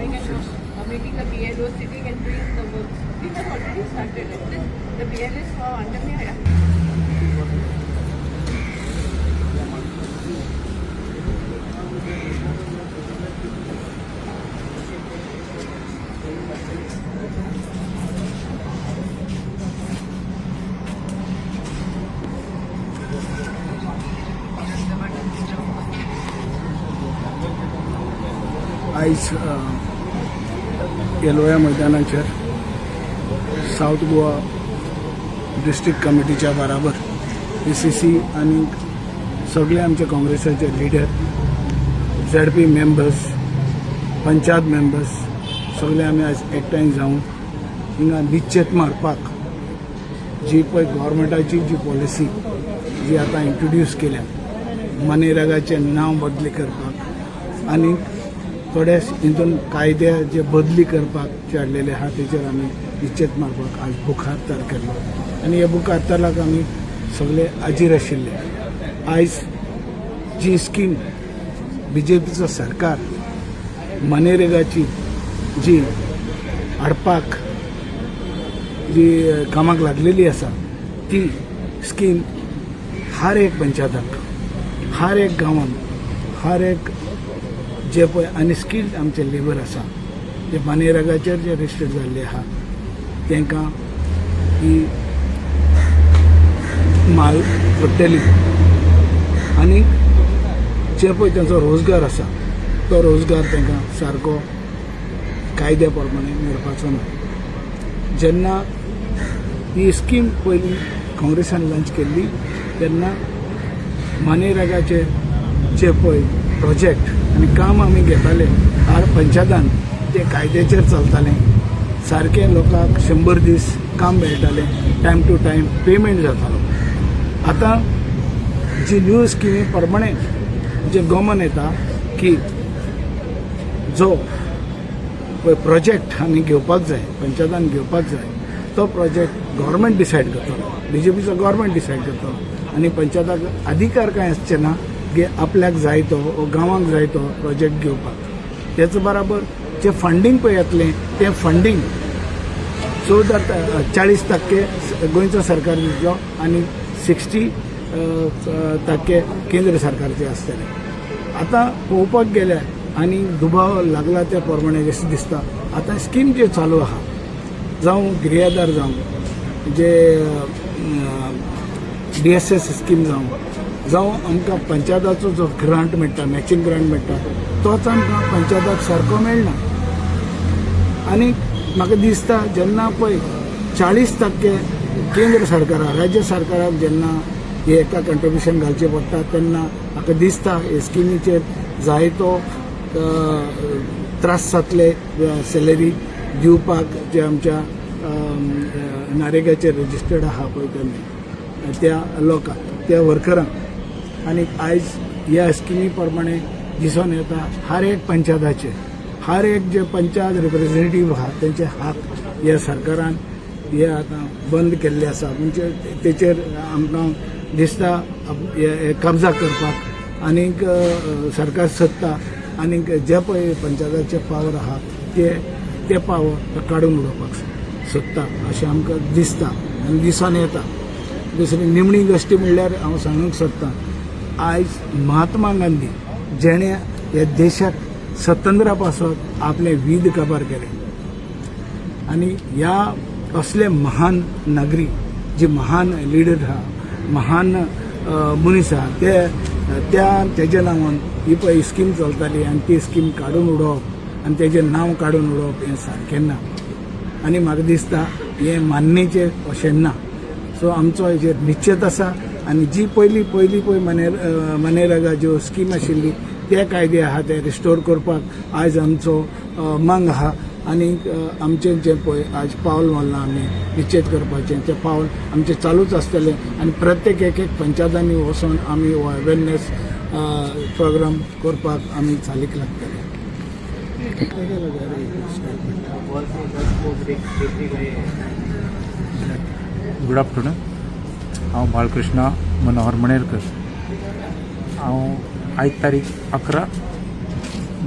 coming and making the BLO sitting and doing the work. We have already started it. The BLS under me. आयज येलोया मैदानाचेर south Goa district कमिटीच्या बराबर PCC आनी सगळे आमचे काँग्रेसाचे leader ZP members panchayat members सगळे आमी आज एकठांय जावन हिंगा निश्चित मारपाक जी पळय गव्हर्मेंटाची जी पॉलिसी जी आतां इंट्रोड्यूस केल्या मनरेगाचें नांव बदली करपाक आनी थोडे हितून कायदे जे बदली करपाक जे हाडलेले आहा तेचेर आमी निश्चित मारपाक आज बुक हडताळ केल्लो आनी हे बुक हडतालाक आमी सगळे हाजीर आशिल्ले. आयज जी स्कीम BJPचो सरकार मनरेगाची जी हाडपाक जी कामाक लागलेली आसा ती स्कीम हर एक पंचायताक हर एक गांवांत हर एक जे पळय अनस्किल्ड आमचे लेबर आसा जे मनरेगाचेर जे रजिस्टर्ड जाल्ले आहा तांकां ही माल पडटली आनी जे पळय तांचो रोजगार आसा तो रोजगार तांकां सारको कायद्या प्रमाणे मेळपाचो ना. जेन्ना ही स्कीम पयली काँग्रेसान लॉन्च केल्ली तेन्ना मनरेगाचे जे पळय प्रोजेक्ट आनी काम आमी घेताले हर पंचायतान ते कायद्याचेर चलताले सारकें लोकांक 100 दीस काम मेळटालें टायम टू टायम पेमेंट जातालो. आतां जी न्यू स्किमी प्रमाणे जे गवर्नमेंट येता की जो पळय प्रोजेक्ट आमी घेवपाक जाय पंचायतान घेवपाक जाय तो प्रोजेक्ट गव्हर्मेंट डिसायड करतलो BJPचो गव्हर्मेंट डिसायड करतलो आनी पंचायताक अधिकार कांय आसचे ना की आपल्याक जाय तो गांवांक जाय तो प्रोजेक्ट घेवपाक. तेच बराबर जे फंडींग पळय येतलें तें फंडींग 40% गोंयचो सरकार दितलो आनी 60% केंद्र सरकारचे आसतले. आतां पळोवपाक गेल्यार आनी दुबाव लागला त्या प्रमाणे जशें दिसता आतां स्कीम जे चालू आहा जावं गिरेदार जावं जे DSS स्कीम जावं आमकां पंचायताचो जो ग्रांट मेळटा मॅचिंग ग्रांट मेळटा तोच आमकां पंचायताक सारको मेळना. आनी म्हाका दिसता जेन्ना पळय 40% केंद्र सरकाराक राज्य सरकाराक जेन्ना हे एका कंट्रिब्युशन घालचें पडटा तेन्ना म्हाका दिसता हे स्किमीचेर जायतो त्रास जातले सॅलरी दिवपाक जे आमच्या नरेगाचेर रजिस्टर्ड आहा पळय तेन्ना त्या लोकांक त्या वर्करांक. आनी आयज ह्या स्किमी प्रमाणे दिसून येता हर एक पंचायताचे हर एक जे पंचायत रिप्रेझेंटेटिव्ह आहा तेंचे हाक ह्या सरकारान हे आतां बंद केल्ले आसा म्हणजे तेचेर आमकां दिसता कब्जा करपाक आनीक सरकार सोदता आनीक जे पळय पंचायताचे पावर आहा ते पावर काडून उडोवपाक सोदता अशें आमकां दिसता आनी दिसून येता. दुसरी निमणी गोश्टी म्हणल्यार हांव सांगूंक सोदतां आयज महात्मा गांधी जेणे ह्या देशाक स्वतंत्रा पासून आपले वीध काबार केले आनी ह्या असले महान नागरी जे महान लिडर आहा महान मनीस आहा तेज्या नांवान ही पळय स्कीम चलताली आनी ती स्कीम काडून उडोवप आनी तेजें नांव काडून उडोवप हें सारकें ना आनी म्हाका दिसता हें मान्नेचें अशें ना. सो आमचो हेजेर निश्चित आसा आनी जी पयली पळय मनरेगा ज्यो स्कीम आशिल्ली ते कायदे आहा ते रिस्टोर करपाक आयज आमचो मांग आहा आनीक आमचें जें पळय आज पावल मारलां आमी निश्चित करपाचें तें पावल आमचें चालूच आसतलें आनी प्रत्येक एक पंचायतांनी वचून आमी हो अवेरनेस प्रोग्राम करपाक आमी चालीक लागतले. Good afternoon. हांव बाळकृष्ण मनोहर मणेरकर. हांव आयज तारीख 11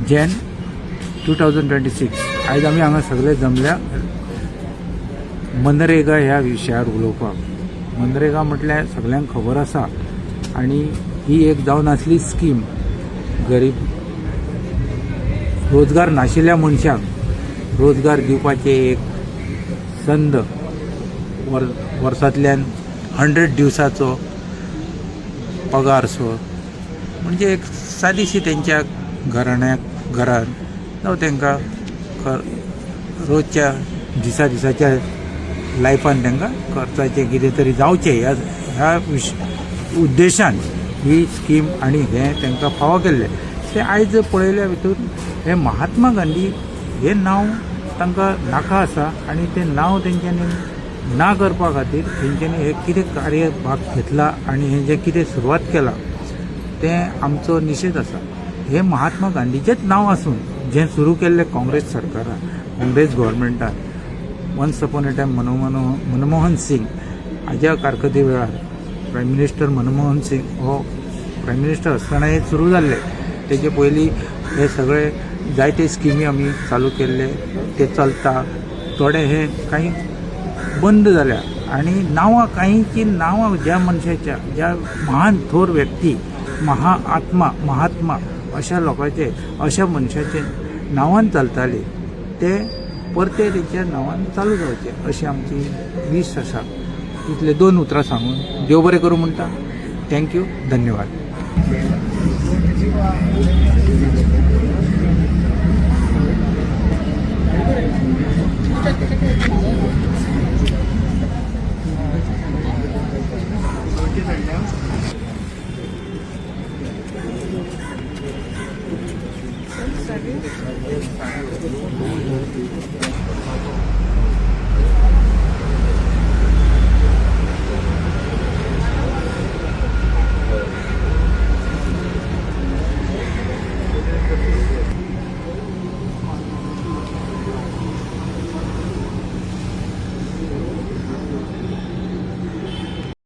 जैन 2026 आयज आमी हांगा सगळे जमल्या मनरेगा ह्या विशयार उलोवपाक. मनरेगा म्हटल्यार सगळ्यांक खबर आसा आनी ही एक जावन आसली स्कीम गरीब रोजगार नाशिल्ल्या मनशांक रोजगार दिवपाचे एक संद. वर्सांतल्यान 100 दिवसाचो पगार सो म्हणजे एक सादीशी तेंच्या घरान जावं तांकां रोजच्या दिसाच्या लायफान तांकां खर्चाचें कितें तरी जावचें ह्या उद्देशान ही स्कीम आनी हें तांकां फावो केल्लें. तें आयज पळयल्या भितर हें महात्मा गांधी हें नांव तांकां नाका आसा आनी तें नांव तेंच्यांनी ना करपा खातीर तेंच्यांनी हे कितें कार्य भाग घेतला आनी हें जें कितें सुरवात केलां तें आमचो निशेध आसा. हें महात्मा गांधीचेंच नांव आसून जें सुरू केल्लें काँग्रेस सरकारान काँग्रेस गव्हर्मेंटान once upon a time Manmohan Singh हाज्या कारकिर्दी वेळार प्रायम मिनिस्टर मनमोहन सिंग हो प्रायम मिनिस्टर आसतना हें सुरू जाल्लें. तेजे पयलीं हे सगळे जायते स्किमी आमी चालू केल्ले ते चलता. थोडे हे काही बंद जाल्या आनी नांवां कांयची नांवां ज्या मनशाच्या ज्या महान थोर व्यक्ती महात्मा अशा लोकांचे अशा मनशाचे नांवान चलताले ते परते तेंच्या नांवान चालू जावचे अशी आमची वीश आसा. इतले 2 उतरां सांगून देव बरें करूं म्हणटा. थँक्यू, धन्यवाद. Sorry.